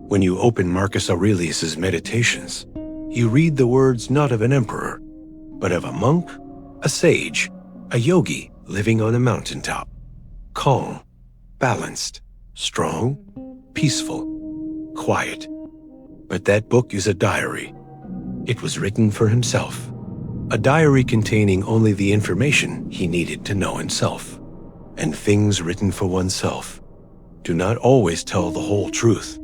When you open Marcus Aurelius' Meditations, you read the words not of an emperor, but of a monk, a sage, a yogi living on a mountaintop. Calm, balanced, strong, peaceful, quiet. But that book is a diary. It was written for himself. A diary containing only the information he needed to know himself. And things written for oneself do not always tell the whole truth.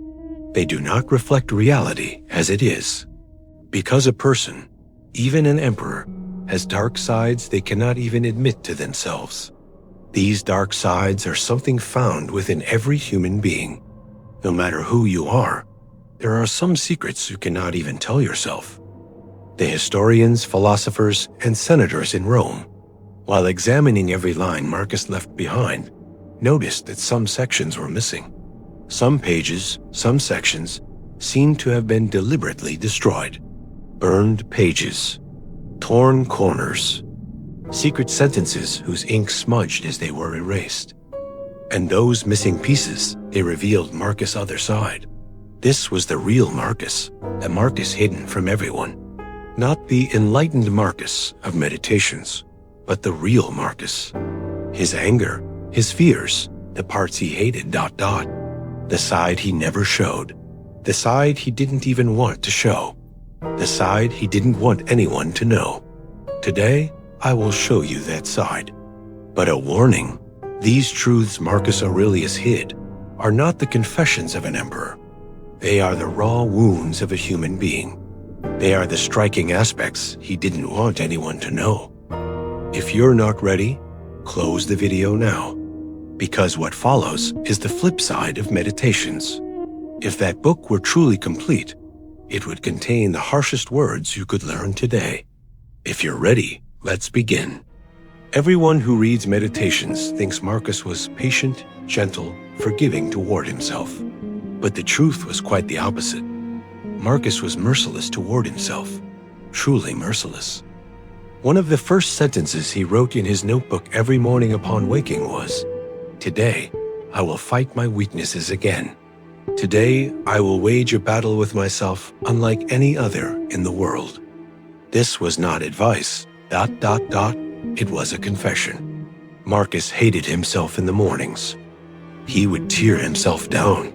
They do not reflect reality as it is. Because a person, even an emperor, has dark sides they cannot even admit to themselves. These dark sides are something found within every human being. No matter who you are, there are some secrets you cannot even tell yourself. The historians, philosophers, and senators in Rome, while examining every line Marcus left behind, noticed that some sections were missing. Some pages, some sections, seemed to have been deliberately destroyed. Burned pages, torn corners, secret sentences whose ink smudged as they were erased. And those missing pieces, they revealed Marcus' other side. This was the real Marcus, a Marcus hidden from everyone. Not the enlightened Marcus of Meditations, but the real Marcus. His anger, his fears, the parts he hated, the side he never showed, the side he didn't even want to show, the side he didn't want anyone to know. Today, I will show you that side. But a warning, these truths Marcus Aurelius hid are not the confessions of an emperor. They are the raw wounds of a human being. They are the striking aspects he didn't want anyone to know. If you're not ready, close the video now, because what follows is the flip side of Meditations. If that book were truly complete, it would contain the harshest words you could learn today. If you're ready, let's begin. Everyone who reads Meditations thinks Marcus was patient, gentle, forgiving toward himself. But the truth was quite the opposite. Marcus was merciless toward himself, truly merciless. One of the first sentences he wrote in his notebook every morning upon waking was, "Today, I will fight my weaknesses again. Today, I will wage a battle with myself unlike any other in the world." This was not advice, ... It was a confession. Marcus hated himself in the mornings. He would tear himself down.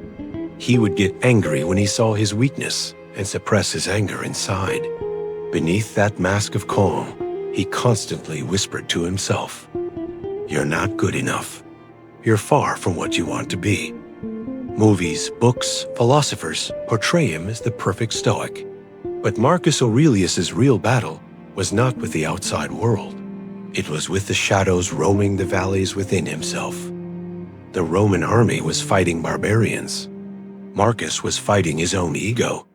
He would get angry when he saw his weakness and suppress his anger inside. Beneath that mask of calm, he constantly whispered to himself, "You're not good enough. You're far from what you want to be." Movies, books, philosophers portray him as the perfect Stoic. But Marcus Aurelius's real battle was not with the outside world. It was with the shadows roaming the valleys within himself. The Roman army was fighting barbarians. Marcus was fighting his own ego.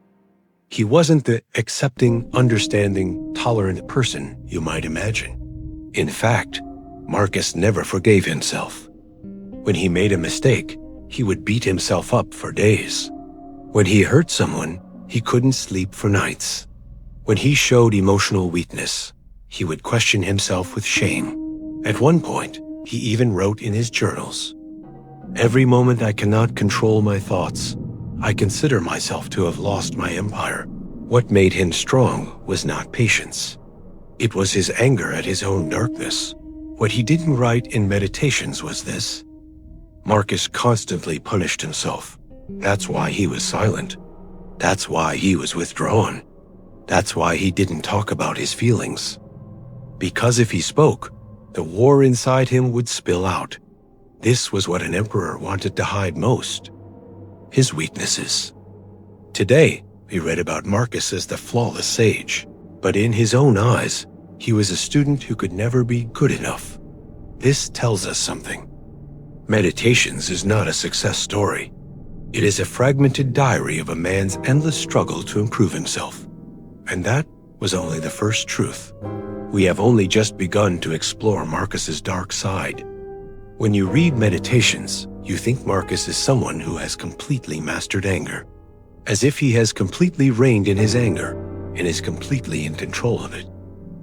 He wasn't the accepting, understanding, tolerant person you might imagine. In fact, Marcus never forgave himself. When he made a mistake, he would beat himself up for days. When he hurt someone, he couldn't sleep for nights. When he showed emotional weakness, he would question himself with shame. At one point, he even wrote in his journals, "Every moment I cannot control my thoughts. I consider myself to have lost my empire." What made him strong was not patience. It was his anger at his own darkness. What he didn't write in Meditations was this: Marcus constantly punished himself. That's why he was silent. That's why he was withdrawn. That's why he didn't talk about his feelings. Because if he spoke, the war inside him would spill out. This was what an emperor wanted to hide most: his weaknesses. Today, we read about Marcus as the flawless sage, but in his own eyes, he was a student who could never be good enough. This tells us something. Meditations is not a success story. It is a fragmented diary of a man's endless struggle to improve himself. And that was only the first truth. We have only just begun to explore Marcus's dark side. When you read Meditations, you think Marcus is someone who has completely mastered anger, as if he has completely reigned in his anger and is completely in control of it.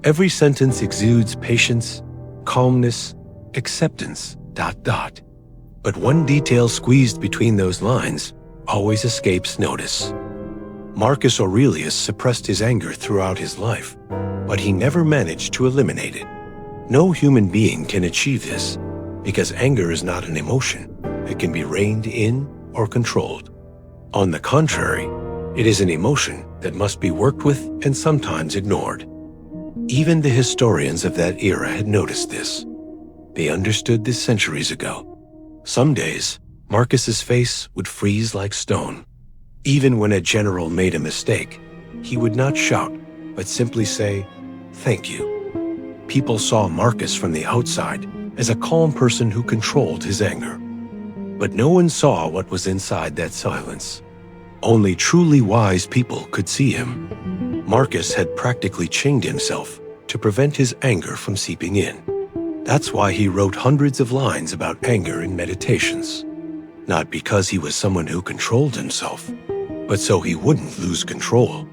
Every sentence exudes patience, calmness, acceptance, ... But one detail squeezed between those lines always escapes notice. Marcus Aurelius suppressed his anger throughout his life, but he never managed to eliminate it. No human being can achieve this, because anger is not an emotion that can be reined in or controlled. On the contrary, it is an emotion that must be worked with and sometimes ignored. Even the historians of that era had noticed this. They understood this centuries ago. Some days, Marcus's face would freeze like stone. Even when a general made a mistake, he would not shout, but simply say, "Thank you." People saw Marcus from the outside as a calm person who controlled his anger. But no one saw what was inside that silence. Only truly wise people could see him. Marcus had practically chained himself to prevent his anger from seeping in. That's why he wrote hundreds of lines about anger in Meditations. Not because he was someone who controlled himself, but so he wouldn't lose control.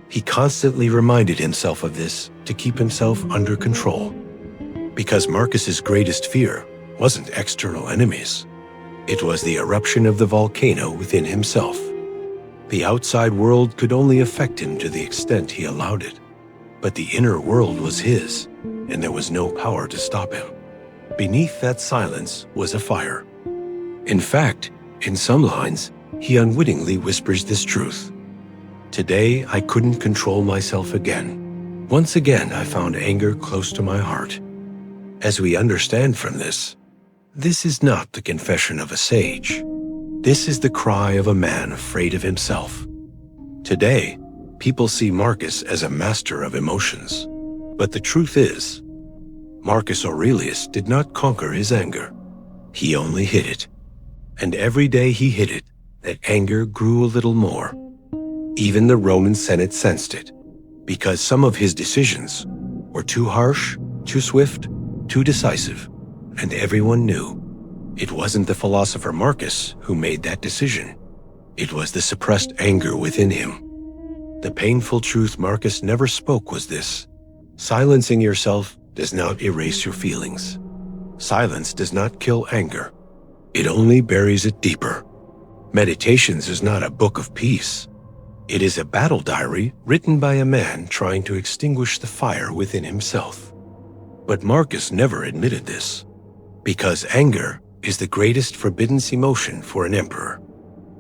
He constantly reminded himself of this to keep himself under control. Because Marcus's greatest fear wasn't external enemies. It was the eruption of the volcano within himself. The outside world could only affect him to the extent he allowed it. But the inner world was his, and there was no power to stop him. Beneath that silence was a fire. In fact, in some lines, he unwittingly whispers this truth. "Today I couldn't control myself again. Once again I found anger close to my heart." As we understand from this is not the confession of a sage. This is the cry of a man afraid of himself. Today, people see Marcus as a master of emotions. But the truth is, Marcus Aurelius did not conquer his anger. He only hid it. And every day he hid it, that anger grew a little more. Even the Roman Senate sensed it, because some of his decisions were too harsh, too swift, too decisive, and everyone knew. It wasn't the philosopher Marcus who made that decision. It was the suppressed anger within him. The painful truth Marcus never spoke was this: silencing yourself does not erase your feelings. Silence does not kill anger. It only buries it deeper. Meditations is not a book of peace. It is a battle diary written by a man trying to extinguish the fire within himself. But Marcus never admitted this, because anger is the greatest forbidden emotion for an emperor.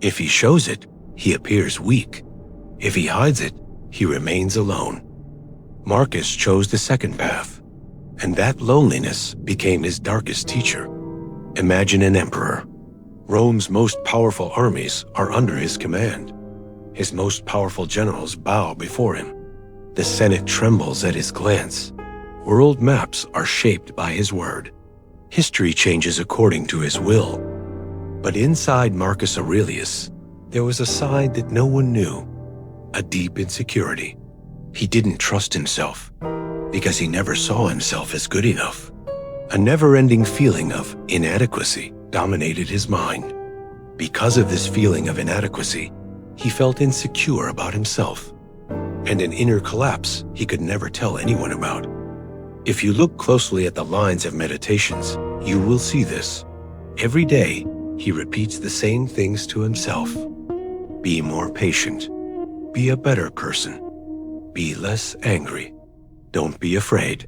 If he shows it, he appears weak. If he hides it, he remains alone. Marcus chose the second path, and that loneliness became his darkest teacher. Imagine an emperor. Rome's most powerful armies are under his command. His most powerful generals bow before him. The Senate trembles at his glance. World maps are shaped by his word. History changes according to his will. But inside Marcus Aurelius, there was a side that no one knew, a deep insecurity. He didn't trust himself because he never saw himself as good enough. A never-ending feeling of inadequacy dominated his mind. Because of this feeling of inadequacy, he felt insecure about himself, and an inner collapse he could never tell anyone about. If you look closely at the lines of Meditations, you will see this. Every day, he repeats the same things to himself. Be more patient. Be a better person. Be less angry. Don't be afraid.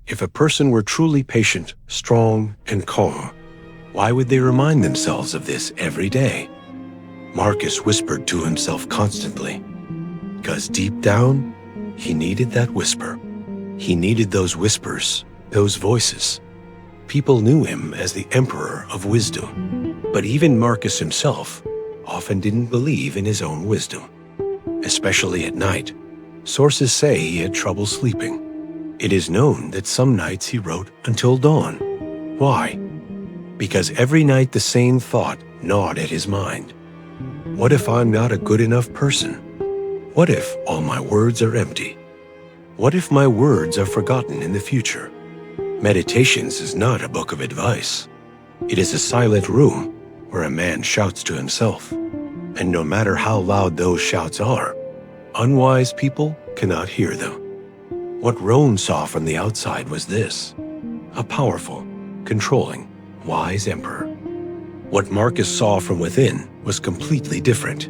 If a person were truly patient, strong, and calm, why would they remind themselves of this every day? Marcus whispered to himself constantly, because deep down, he needed that whisper. He needed those whispers, those voices. People knew him as the emperor of wisdom, but even Marcus himself often didn't believe in his own wisdom, especially at night. Sources say he had trouble sleeping. It is known that some nights he wrote until dawn. Why? Because every night the same thought gnawed at his mind. What if I'm not a good enough person? What if all my words are empty? What if my words are forgotten in the future? Meditations is not a book of advice. It is a silent room where a man shouts to himself. And no matter how loud those shouts are, unwise people cannot hear them. What Rome saw from the outside was this: a powerful, controlling, wise emperor. What Marcus saw from within was completely different.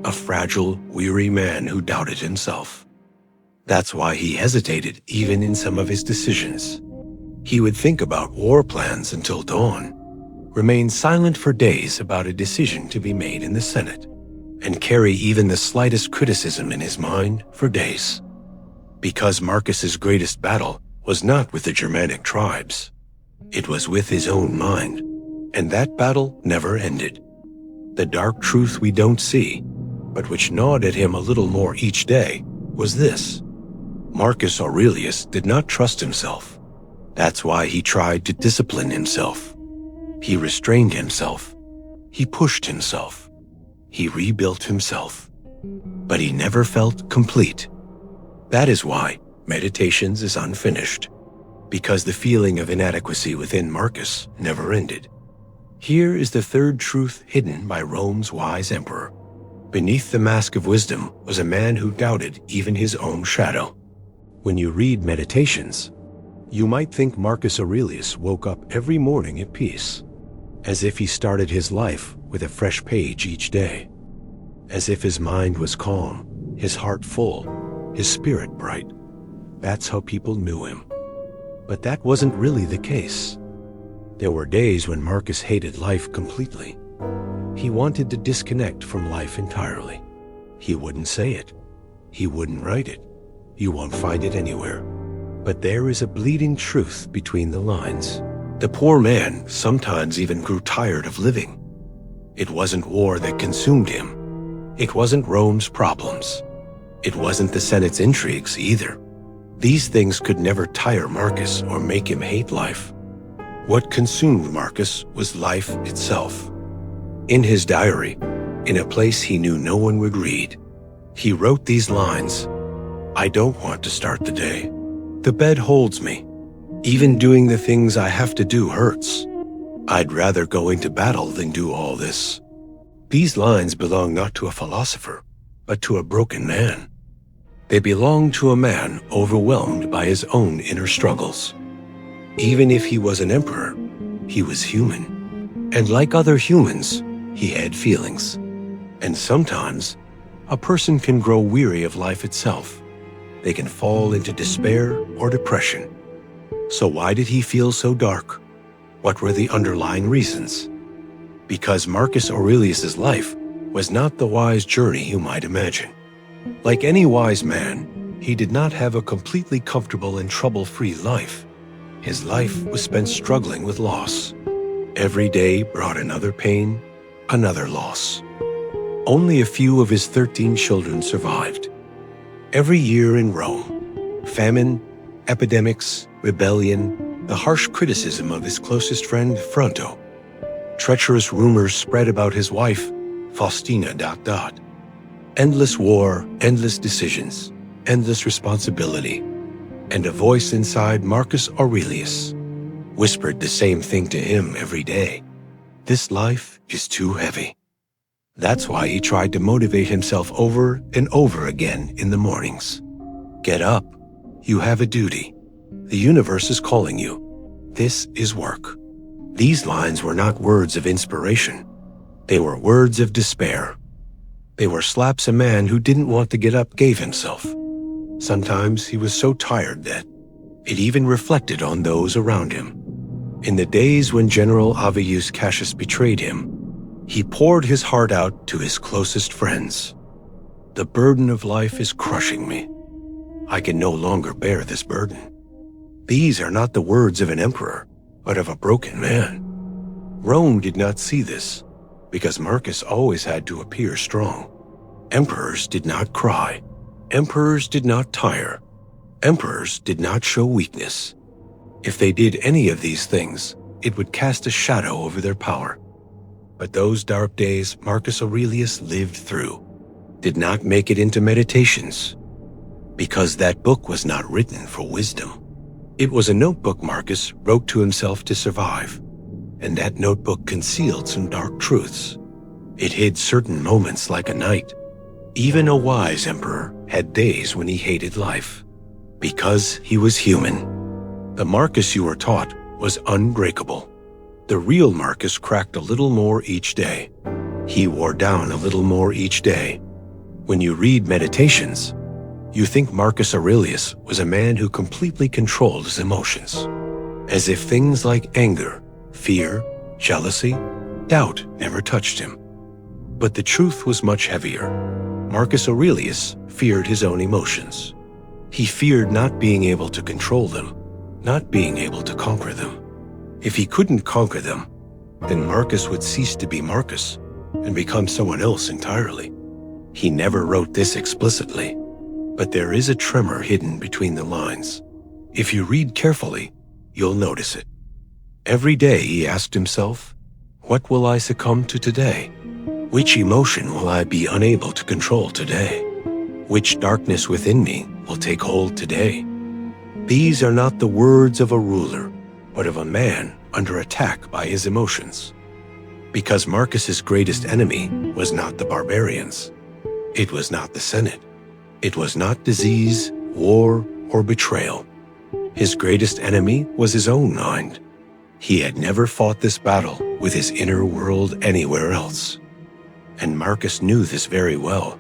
A fragile, weary man who doubted himself. That's why he hesitated even in some of his decisions. He would think about war plans until dawn, remain silent for days about a decision to be made in the Senate, and carry even the slightest criticism in his mind for days. Because Marcus's greatest battle was not with the Germanic tribes. It was with his own mind, and that battle never ended. The dark truth we don't see, but which gnawed at him a little more each day, was this. Marcus Aurelius did not trust himself. That's why he tried to discipline himself. He restrained himself. He pushed himself. He rebuilt himself. But he never felt complete. That is why Meditations is unfinished, because the feeling of inadequacy within Marcus never ended. Here is the third truth hidden by Rome's wise emperor. Beneath the mask of wisdom was a man who doubted even his own shadow. When you read Meditations, you might think Marcus Aurelius woke up every morning at peace, as if he started his life with a fresh page each day, as if his mind was calm, his heart full, his spirit bright. That's how people knew him. But that wasn't really the case. There were days when Marcus hated life completely. He wanted to disconnect from life entirely. He wouldn't say it. He wouldn't write it. You won't find it anywhere. But there is a bleeding truth between the lines. The poor man sometimes even grew tired of living. It wasn't war that consumed him. It wasn't Rome's problems. It wasn't the Senate's intrigues either. These things could never tire Marcus or make him hate life. What consumed Marcus was life itself. In his diary, in a place he knew no one would read, he wrote these lines. I don't want to start the day. The bed holds me. Even doing the things I have to do hurts. I'd rather go into battle than do all this. These lines belong not to a philosopher, but to a broken man. They belong to a man overwhelmed by his own inner struggles. Even if he was an emperor, he was human. And like other humans, he had feelings. And sometimes, a person can grow weary of life itself. They can fall into despair or depression. So why did he feel so dark? What were the underlying reasons? Because Marcus Aurelius's life was not the wise journey you might imagine. Like any wise man, he did not have a completely comfortable and trouble-free life. His life was spent struggling with loss. Every day brought another pain, another loss. Only a few of his 13 children survived. Every year in Rome, famine, epidemics, rebellion, the harsh criticism of his closest friend Fronto. Treacherous rumors spread about his wife, Faustina. Endless war, endless decisions, endless responsibility. And a voice inside Marcus Aurelius whispered the same thing to him every day. This life is too heavy. That's why he tried to motivate himself over and over again in the mornings. Get up. You have a duty. The universe is calling you. This is work. These lines were not words of inspiration. They were words of despair. They were slaps a man who didn't want to get up gave himself. Sometimes he was so tired that it even reflected on those around him. In the days when General Avius Cassius betrayed him, he poured his heart out to his closest friends. The burden of life is crushing me. I can no longer bear this burden. These are not the words of an emperor, but of a broken man. Rome did not see this, because Marcus always had to appear strong. Emperors did not cry. Emperors did not tire. Emperors did not show weakness. If they did any of these things, it would cast a shadow over their power. But those dark days Marcus Aurelius lived through did not make it into Meditations, because that book was not written for wisdom. It was a notebook Marcus wrote to himself to survive, and that notebook concealed some dark truths. It hid certain moments like a night. Even a wise emperor had days when he hated life, because he was human. The Marcus you were taught was unbreakable. The real Marcus cracked a little more each day. He wore down a little more each day. When you read Meditations, you think Marcus Aurelius was a man who completely controlled his emotions, as if things like anger, fear, jealousy, doubt never touched him. But the truth was much heavier. Marcus Aurelius feared his own emotions. He feared not being able to control them, not being able to conquer them. If he couldn't conquer them, then Marcus would cease to be Marcus and become someone else entirely. He never wrote this explicitly, but there is a tremor hidden between the lines. If you read carefully, you'll notice it. Every day he asked himself, what will I succumb to today? Which emotion will I be unable to control today? Which darkness within me will take hold today? These are not the words of a ruler, but of a man under attack by his emotions. Because Marcus's greatest enemy was not the barbarians. It was not the Senate. It was not disease, war, or betrayal. His greatest enemy was his own mind. He had never fought this battle with his inner world anywhere else. And Marcus knew this very well.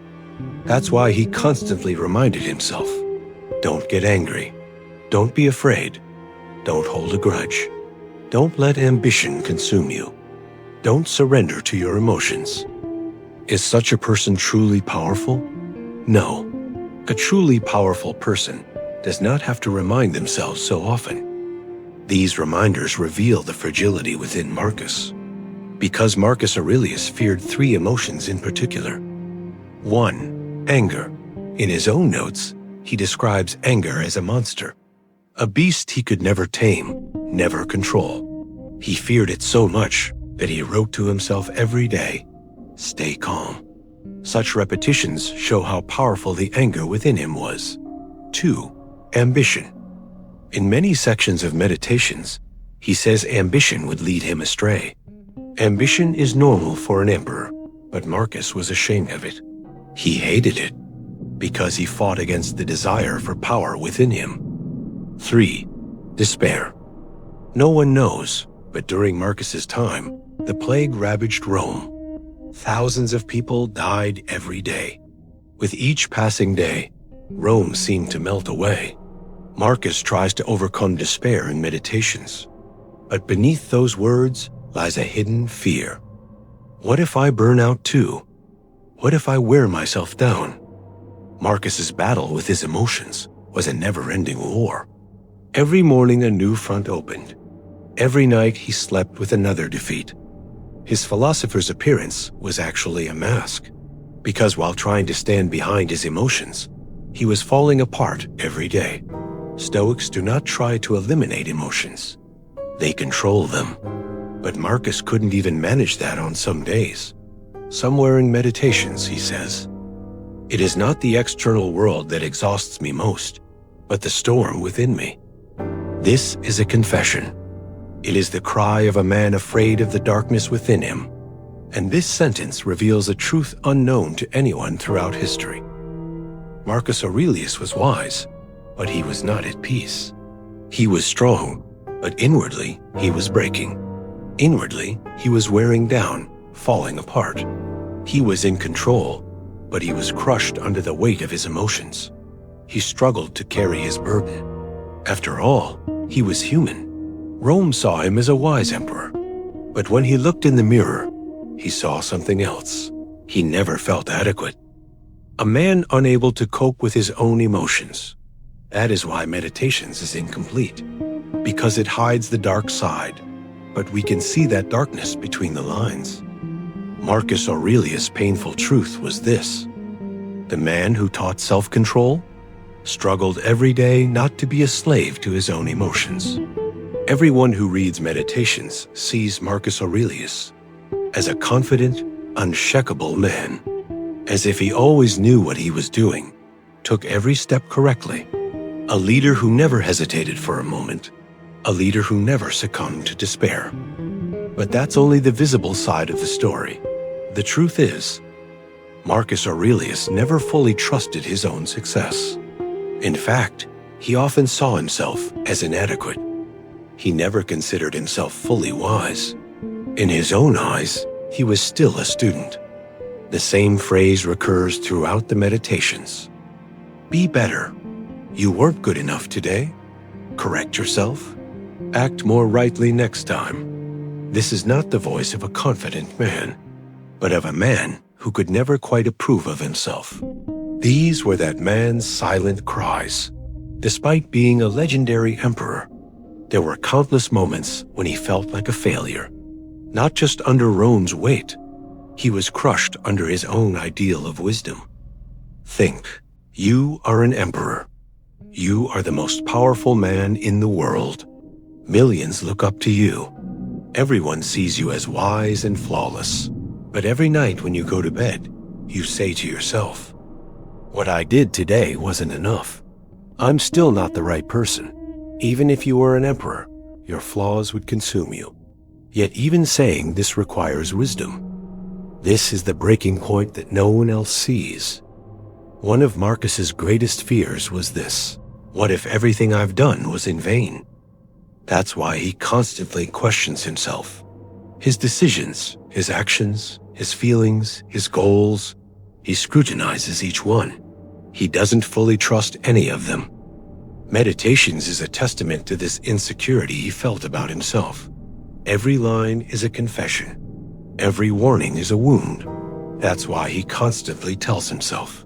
That's why he constantly reminded himself, don't get angry. Don't be afraid. Don't hold a grudge. Don't let ambition consume you. Don't surrender to your emotions. Is such a person truly powerful? No. A truly powerful person does not have to remind themselves so often. These reminders reveal the fragility within Marcus. Because Marcus Aurelius feared 3 emotions in particular. 1. Anger. In his own notes, he describes anger as a monster, a beast he could never tame, never control. He feared it so much that he wrote to himself every day, stay calm. Such repetitions show how powerful the anger within him was. 2. Ambition. In many sections of Meditations, he says ambition would lead him astray. Ambition is normal for an emperor, but Marcus was ashamed of it. He hated it because he fought against the desire for power within him. 3. Despair. No one knows, but during Marcus's time, the plague ravaged Rome. Thousands of people died every day. With each passing day, Rome seemed to melt away. Marcus tries to overcome despair in Meditations. But beneath those words lies a hidden fear. What if I burn out too? What if I wear myself down? Marcus's battle with his emotions was a never-ending war. Every morning a new front opened. Every night he slept with another defeat. His philosopher's appearance was actually a mask, because while trying to stand behind his emotions, he was falling apart every day. Stoics do not try to eliminate emotions. They control them. But Marcus couldn't even manage that on some days. Somewhere in Meditations, he says, it is not the external world that exhausts me most, but the storm within me. This is a confession. It is the cry of a man afraid of the darkness within him. And this sentence reveals a truth unknown to anyone throughout history. Marcus Aurelius was wise, but he was not at peace. He was strong, but inwardly he was breaking. Inwardly, he was wearing down, falling apart. He was in control, but he was crushed under the weight of his emotions. He struggled to carry his burden. After all, he was human. Rome saw him as a wise emperor. But when he looked in the mirror, he saw something else. He never felt adequate. A man unable to cope with his own emotions. That is why Meditations is incomplete, because it hides the dark side. But we can see that darkness between the lines. Marcus Aurelius' painful truth was this. The man who taught self-control struggled every day not to be a slave to his own emotions. Everyone who reads Meditations sees Marcus Aurelius as a confident, unshakable man, as if he always knew what he was doing, took every step correctly, a leader who never hesitated for a moment, a leader who never succumbed to despair. But that's only the visible side of the story. The truth is, Marcus Aurelius never fully trusted his own success. In fact, he often saw himself as inadequate. He never considered himself fully wise. In his own eyes, he was still a student. The same phrase recurs throughout the Meditations. Be better. You weren't good enough today. Correct yourself. Act more rightly next time. This is not the voice of a confident man, but of a man who could never quite approve of himself. These were that man's silent cries. Despite being a legendary emperor, there were countless moments when he felt like a failure. Not just under Rome's weight, he was crushed under his own ideal of wisdom. Think, you are an emperor. You are the most powerful man in the world. Millions look up to you. Everyone sees you as wise and flawless. But every night when you go to bed, you say to yourself, what I did today wasn't enough. I'm still not the right person. Even if you were an emperor, your flaws would consume you. Yet even saying this requires wisdom. This is the breaking point that no one else sees. One of Marcus's greatest fears was this. What if everything I've done was in vain? That's why he constantly questions himself. His decisions, his actions, his feelings, his goals. He scrutinizes each one. He doesn't fully trust any of them. Meditations is a testament to this insecurity he felt about himself. Every line is a confession. Every warning is a wound. That's why he constantly tells himself,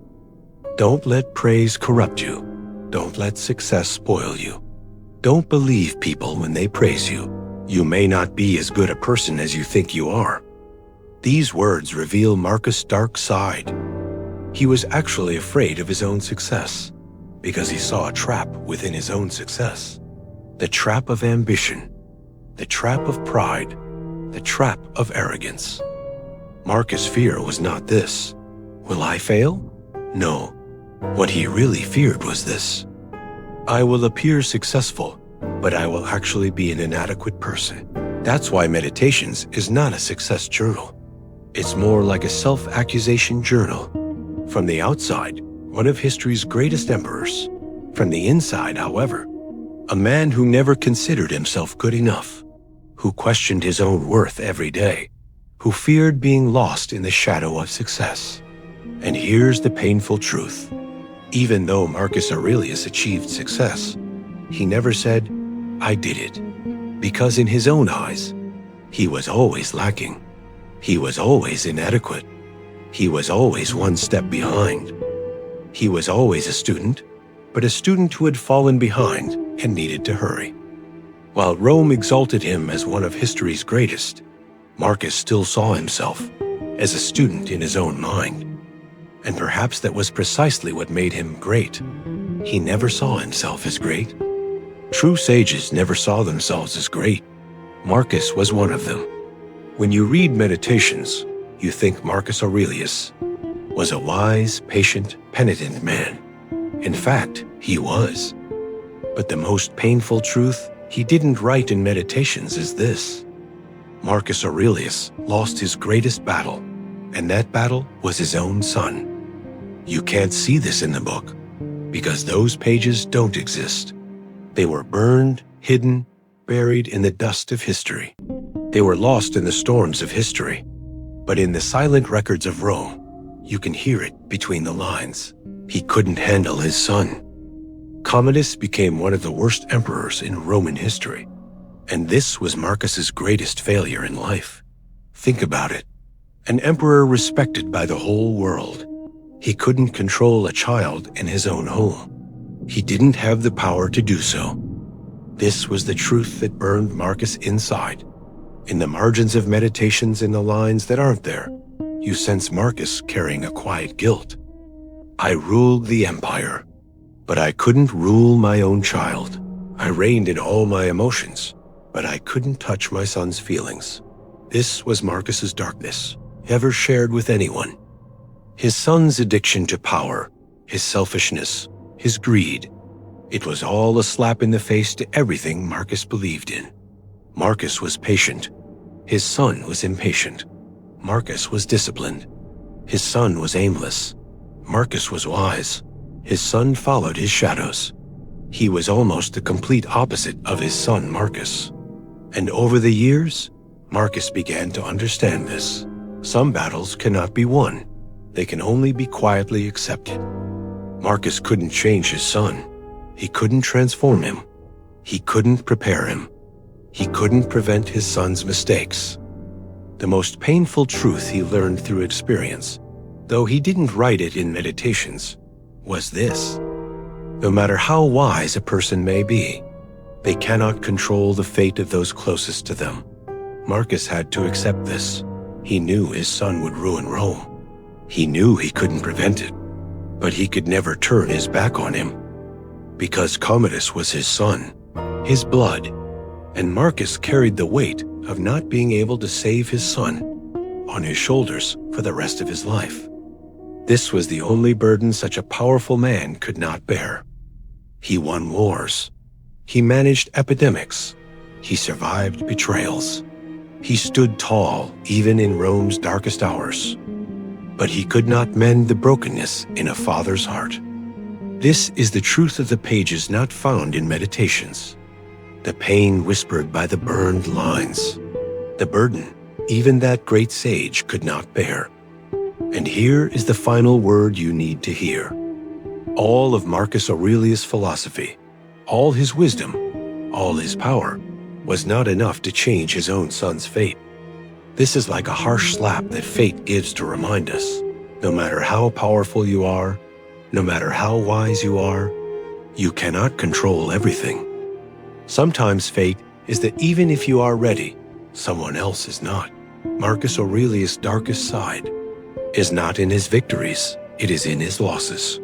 don't let praise corrupt you. Don't let success spoil you. Don't believe people when they praise you. You may not be as good a person as you think you are. These words reveal Marcus' dark side. He was actually afraid of his own success because he saw a trap within his own success. The trap of ambition, the trap of pride, the trap of arrogance. Marcus' fear was not this. Will I fail? No. What he really feared was this. I will appear successful, but I will actually be an inadequate person. That's why Meditations is not a success journal. It's more like a self-accusation journal. From the outside, one of history's greatest emperors. From the inside, however, a man who never considered himself good enough, who questioned his own worth every day, who feared being lost in the shadow of success. And here's the painful truth. Even though Marcus Aurelius achieved success, he never said, I did it. Because in his own eyes, he was always lacking. He was always inadequate. He was always one step behind. He was always a student, but a student who had fallen behind and needed to hurry. While Rome exalted him as one of history's greatest, Marcus still saw himself as a student in his own mind. And perhaps that was precisely what made him great. He never saw himself as great. True sages never saw themselves as great. Marcus was one of them. When you read Meditations, you think Marcus Aurelius was a wise, patient, penitent man. In fact, he was. But the most painful truth he didn't write in Meditations is this. Marcus Aurelius lost his greatest battle, and that battle was his own son. You can't see this in the book, because those pages don't exist. They were burned, hidden, buried in the dust of history. They were lost in the storms of history. But in the silent records of Rome, you can hear it between the lines. He couldn't handle his son. Commodus became one of the worst emperors in Roman history. And this was Marcus's greatest failure in life. Think about it. An emperor respected by the whole world. He couldn't control a child in his own home. He didn't have the power to do so. This was the truth that burned Marcus inside. In the margins of Meditations, in the lines that aren't there, you sense Marcus carrying a quiet guilt. I ruled the empire, but I couldn't rule my own child. I reigned in all my emotions, but I couldn't touch my son's feelings. This was Marcus's darkness, ever shared with anyone. His son's addiction to power, his selfishness, his greed. It was all a slap in the face to everything Marcus believed in. Marcus was patient. His son was impatient. Marcus was disciplined. His son was aimless. Marcus was wise. His son followed his shadows. He was almost the complete opposite of his son Marcus. And over the years, Marcus began to understand this. Some battles cannot be won. They can only be quietly accepted. Marcus couldn't change his son. He couldn't transform him. He couldn't prepare him. He couldn't prevent his son's mistakes. The most painful truth he learned through experience, though he didn't write it in Meditations, was this: no matter how wise a person may be, they cannot control the fate of those closest to them. Marcus had to accept this. He knew his son would ruin Rome. He knew he couldn't prevent it, but he could never turn his back on him. Because Commodus was his son, his blood, and Marcus carried the weight of not being able to save his son on his shoulders for the rest of his life. This was the only burden such a powerful man could not bear. He won wars. He managed epidemics. He survived betrayals. He stood tall even in Rome's darkest hours. But he could not mend the brokenness in a father's heart. This is the truth of the pages not found in Meditations. The pain whispered by the burned lines. The burden even that great sage could not bear. And here is the final word you need to hear. All of Marcus Aurelius' philosophy, all his wisdom, all his power, was not enough to change his own son's fate. This is like a harsh slap that fate gives to remind us, no matter how powerful you are, no matter how wise you are, you cannot control everything. Sometimes fate is that even if you are ready, someone else is not. Marcus Aurelius' darkest side is not in his victories, it is in his losses.